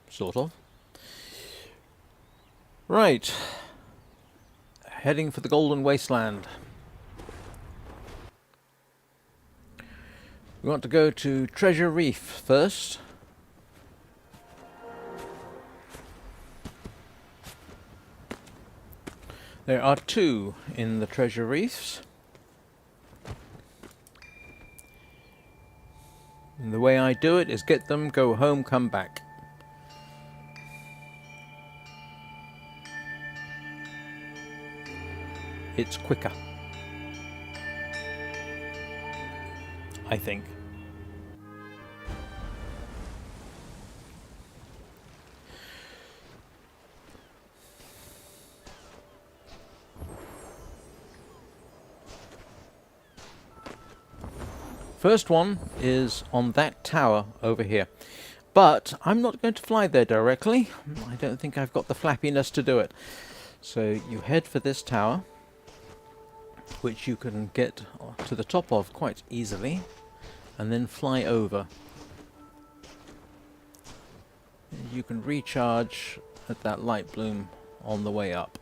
sort of. Right. Heading for the Golden Wasteland. We want to go to Treasure Reef first. There are 2 in the Treasure Reefs. And the way I do it is get them, go home, come back. It's quicker, I think. First one is on that tower over here. But I'm not going to fly there directly. I don't think I've got the flappiness to do it. So you head for this tower, which you can get to the top of quite easily, and then fly over. You can recharge at that light bloom on the way up.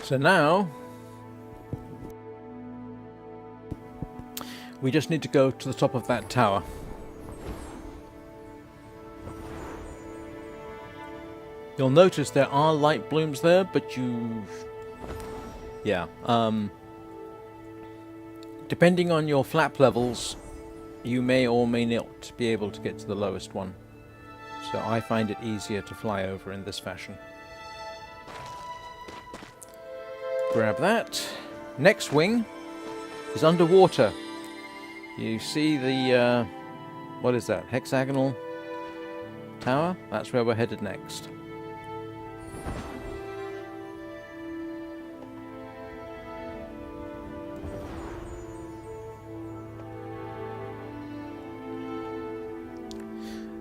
So now we just need to go to the top of that tower. You'll notice there are light blooms there, but depending on your flap levels, you may or may not be able to get to the lowest one. So I find it easier to fly over in this fashion. Grab that. Next wing is underwater. You see the, what is that, hexagonal tower? That's where we're headed next.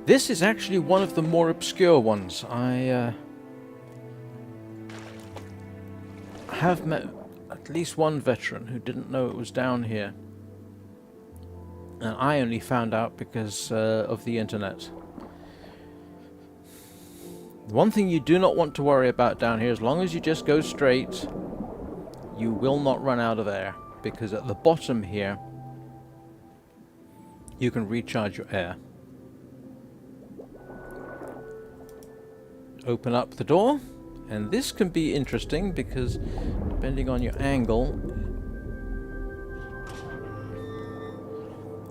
This is actually one of the more obscure ones. I have met at least one veteran who didn't know it was down here. And I only found out because of the internet. One thing you do not want to worry about down here, as long as you just go straight, you will not run out of air. Because at the bottom here, you can recharge your air. Open up the door, and this can be interesting because depending on your angle,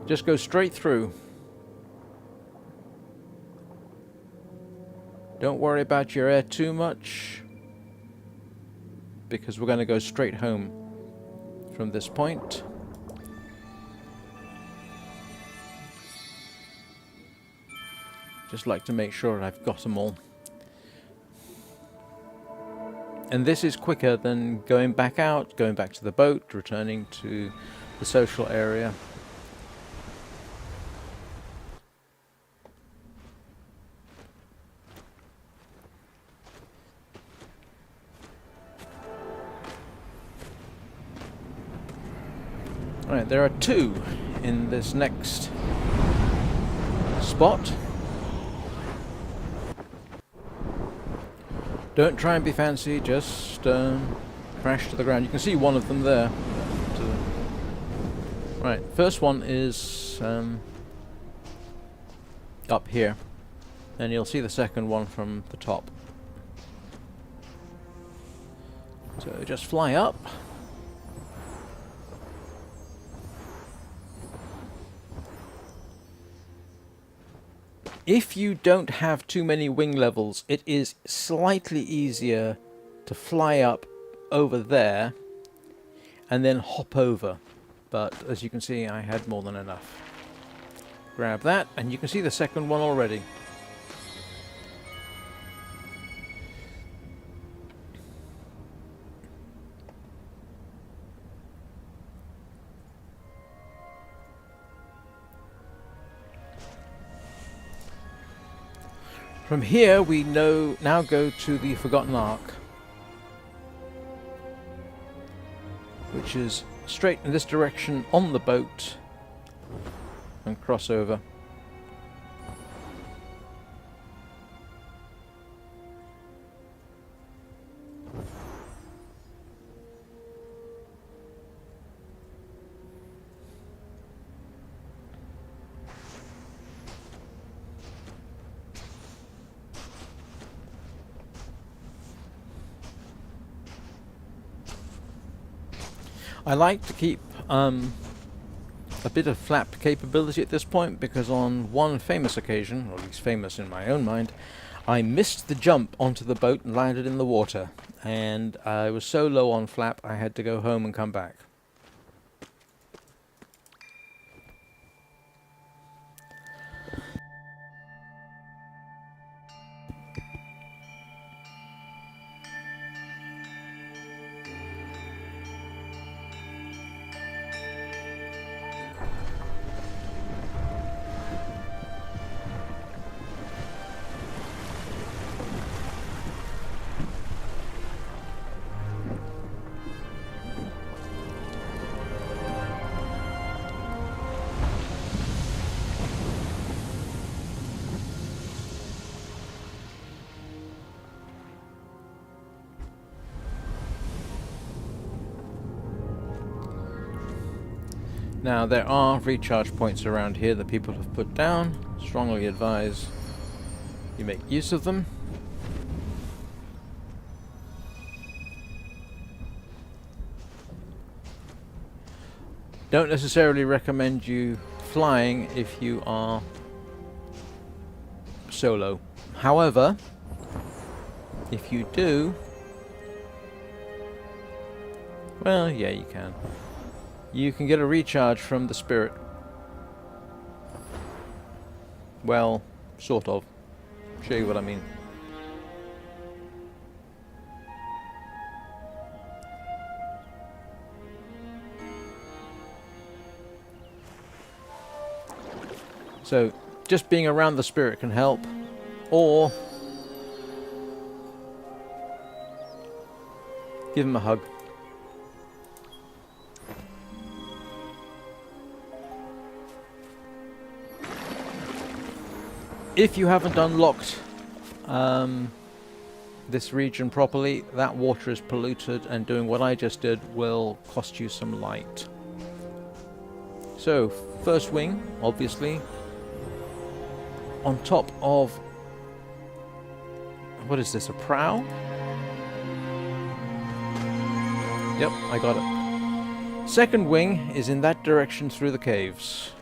just go straight through. Don't worry about your air too much because we're going to go straight home from this point. Just like to make sure I've got them all. And this is quicker than going back out, going back to the boat, returning to the social area. Alright, there are 2 in this next spot. Don't try and be fancy, just crash to the ground. You can see one of them there. Right, first one is up here. And you'll see the second one from the top. So just fly up. If you don't have too many wing levels, it is slightly easier to fly up over there and then hop over. But as you can see, I had more than enough. Grab that, and you can see the second one already. From here we now go to the Forgotten Ark, which is straight in this direction on the boat and cross over. I like to keep a bit of flap capability at this point, because on one famous occasion, or at least famous in my own mind, I missed the jump onto the boat and landed in the water, and I was so low on flap I had to go home and come back. Now there are recharge points around here that people have put down. Strongly advise you make use of them. Don't necessarily recommend you flying if you are solo. However, if you do, well, yeah, you can. You can get a recharge from the spirit. Well, sort of. Show you what I mean. So, just being around the spirit can help, or give him a hug. If you haven't unlocked this region properly, that water is polluted, and doing what I just did will cost you some light. So, first wing, obviously, on top of... what is this, a prow? Yep, I got it. Second wing is in that direction through the caves.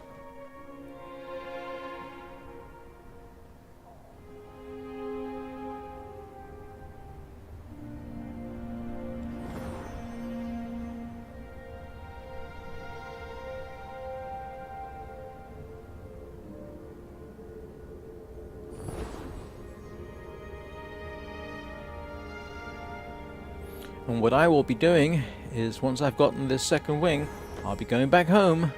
And what I will be doing is, once I've gotten this second wing, I'll be going back home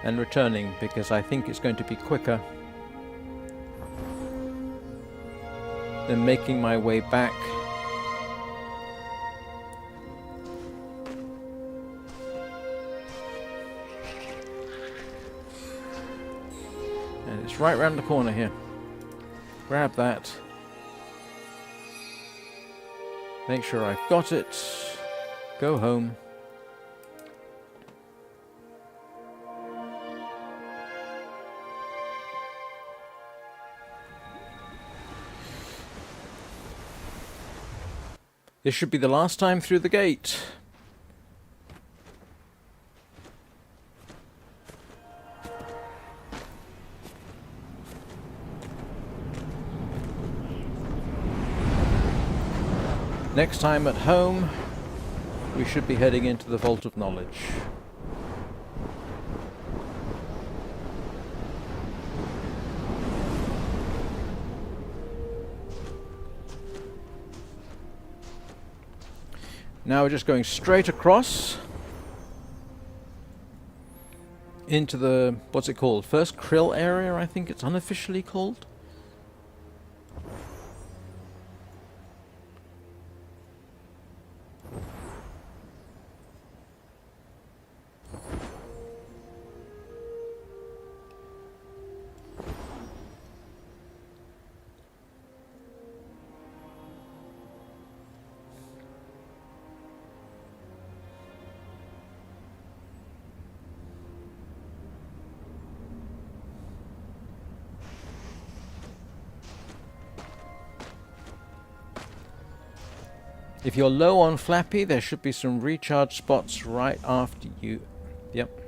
and returning, because I think it's going to be quicker than making my way back. And it's right round the corner here. Grab that. Make sure I've got it. Go home. This should be the last time through the gate. Next time at home, we should be heading into the Vault of Knowledge. Now we're just going straight across into the, what's it called? First Krill area, I think it's unofficially called. If you're low on Flappy, there should be some recharge spots right after you. Yep.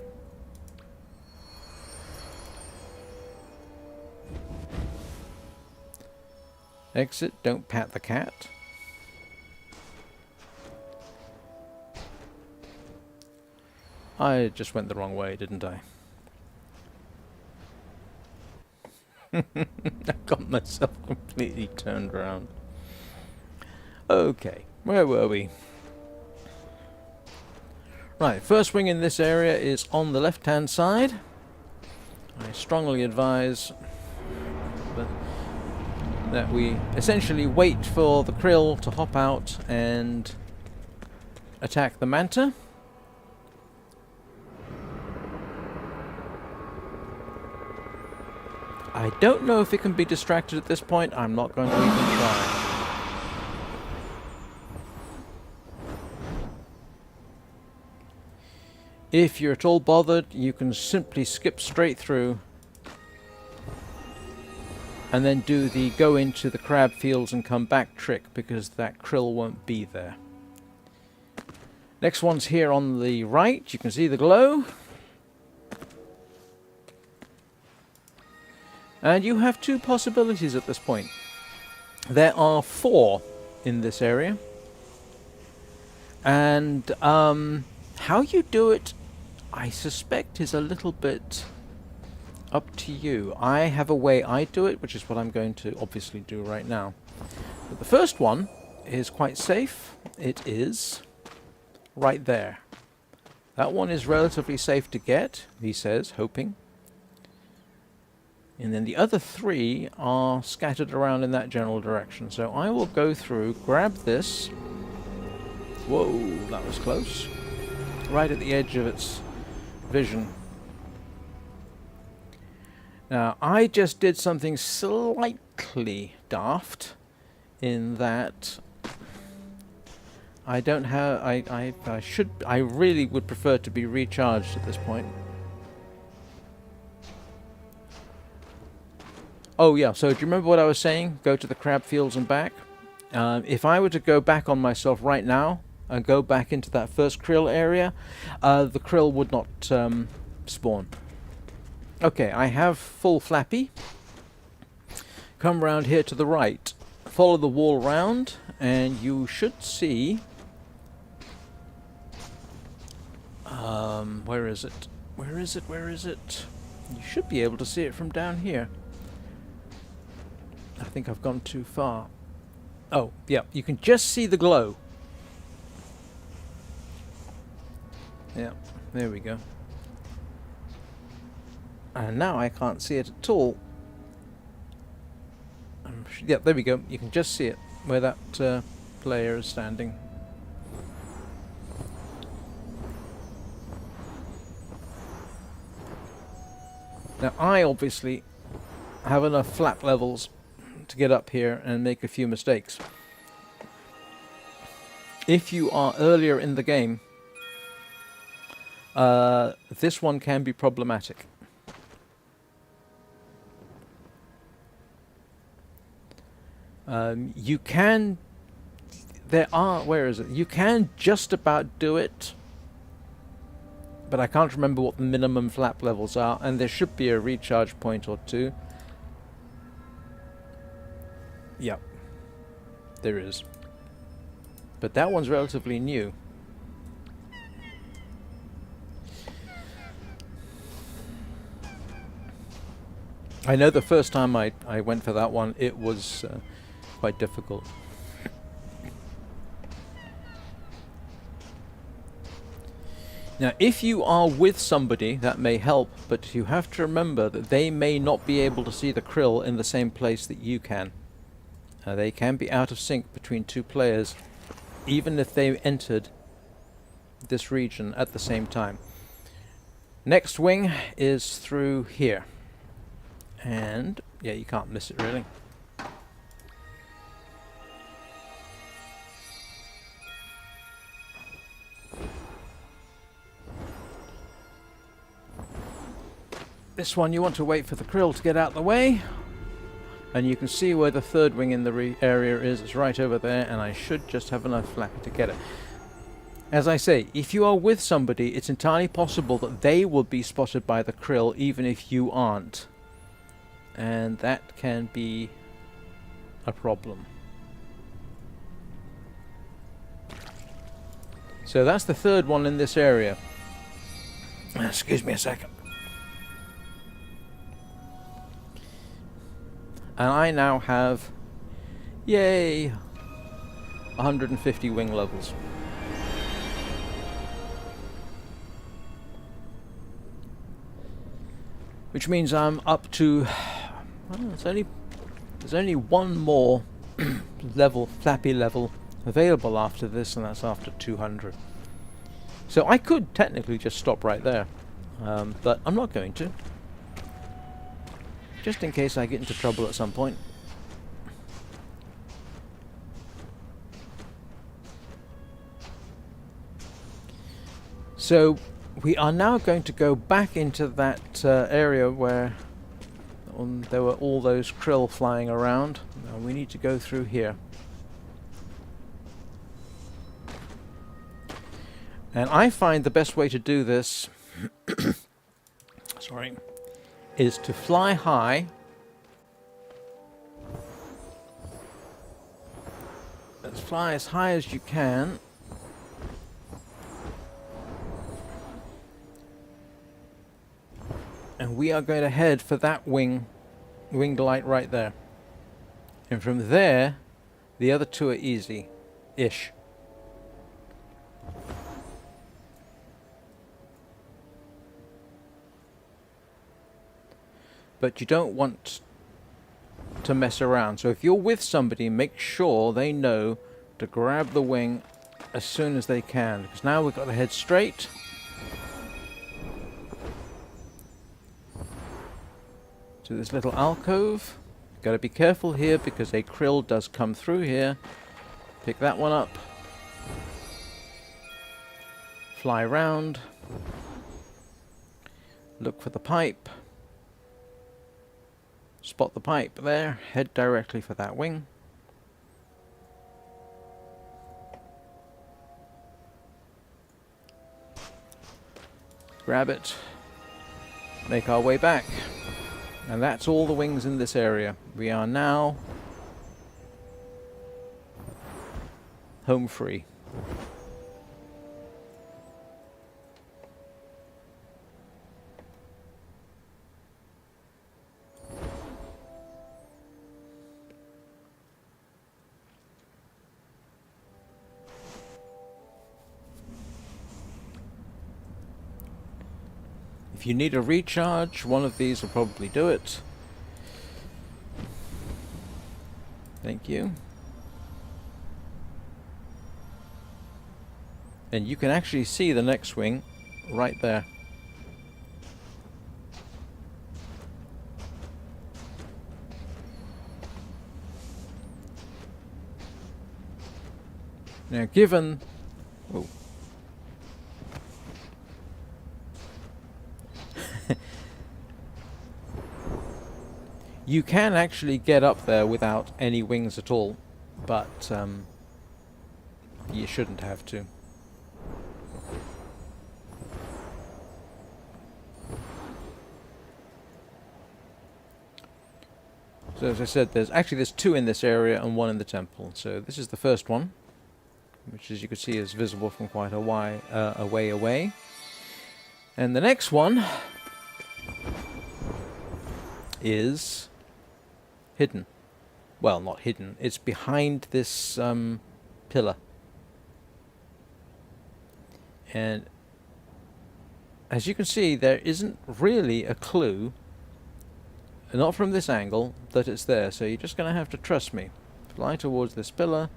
Exit, don't pat the cat. I just went the wrong way, didn't I? I got myself completely turned around. Okay, where were we? Right, first wing in this area is on the left-hand side. I strongly advise that we essentially wait for the krill to hop out and attack the manta. I don't know if it can be distracted at this point. I'm not going to even try. If you're at all bothered, you can simply skip straight through and then do the go into the crab fields and come back trick, because that krill won't be there. Next one's here on the right. You can see the glow. And you have two possibilities at this point. There are 4 in this area. And how you do it, I suspect, is a little bit up to you. I have a way I do it, which is what I'm going to obviously do right now. But the first one is quite safe. It is right there. That one is relatively safe to get, he says, hoping. And then the other 3 are scattered around in that general direction. So I will go through, grab this. Whoa, that was close. Right at the edge of its vision. Now, I just did something slightly daft in that I don't have... I really would prefer to be recharged at this point. Oh yeah, so do you remember what I was saying? Go to the crab fields and back. If I were to go back on myself right now and go back into that first krill area, the krill would not spawn. Okay, I have full Flappy. Come round here to the right. Follow the wall round, and you should see... where is it? Where is it? Where is it? You should be able to see it from down here. I think I've gone too far. Oh, yeah, you can just see the glow. Yeah, there we go. And now I can't see it at all. Yeah, there we go. You can just see it where that player is standing. Now, I obviously have enough flap levels to get up here and make a few mistakes. If you are earlier in the game, this one can be problematic. You can... where is it? You can just about do it, but I can't remember what the minimum flap levels are, and there should be a recharge point or 2. Yep, there is. But that one's relatively new. I know the first time I went for that one, it was quite difficult. Now, if you are with somebody, that may help, but you have to remember that they may not be able to see the krill in the same place that you can. They can be out of sync between 2 players, even if they entered this region at the same time. Next wing is through here. And, yeah, you can't miss it, really. This one you want to wait for the krill to get out of the way. And you can see where the third wing in the area is. It's right over there, and I should just have enough flak to get it. As I say, if you are with somebody, it's entirely possible that they will be spotted by the krill, even if you aren't. And that can be a problem. So that's the third one in this area. Excuse me a second. And I now have, yay, 150 wing levels. Which means I'm up to, there's only one more level, flappy level available after this, and that's after 200. So I could technically just stop right there, but I'm not going to. Just in case I get into trouble at some point. So we are now going to go back into that area where there were all those krill flying around. Now we need to go through here. And I find the best way to do this sorry, is to fly high. Let's fly as high as you can. And we are going to head for that winged light right there. And from there, the other two are easy-ish. But you don't want to mess around. So if you're with somebody, make sure they know to grab the wing as soon as they can. Because now we've got to head straight. To this little alcove. Got to be careful here because a krill does come through here. Pick that one up. Fly round. Look for the pipe. Spot the pipe there, head directly for that wing. Grab it, make our way back. And that's all the wings in this area. We are now home free. If you need a recharge, one of these will probably do it. Thank you. And you can actually see the next wing right there. Now given... Oh. You can actually get up there without any wings at all, but you shouldn't have to. So as I said, there's two in this area and one in the temple. So this is the first one, which as you can see is visible from quite a way away. And the next one is hidden. Well, not hidden. It's behind this pillar. And as you can see, there isn't really a clue, not from this angle, that it's there. So you're just going to have to trust me. Fly towards this pillar,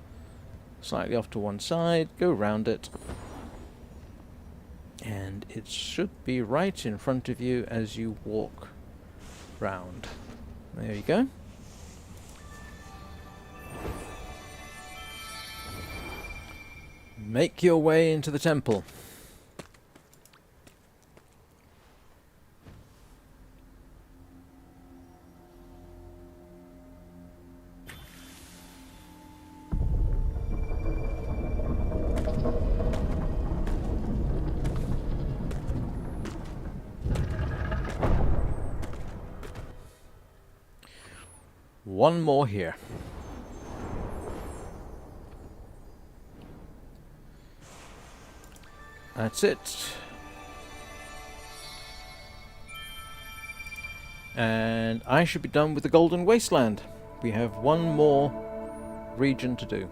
slightly off to one side, go round it, and it should be right in front of you as you walk round. There you go. Make your way into the temple. one more here. That's it. And I should be done with the Golden Wasteland. We have one more region to do.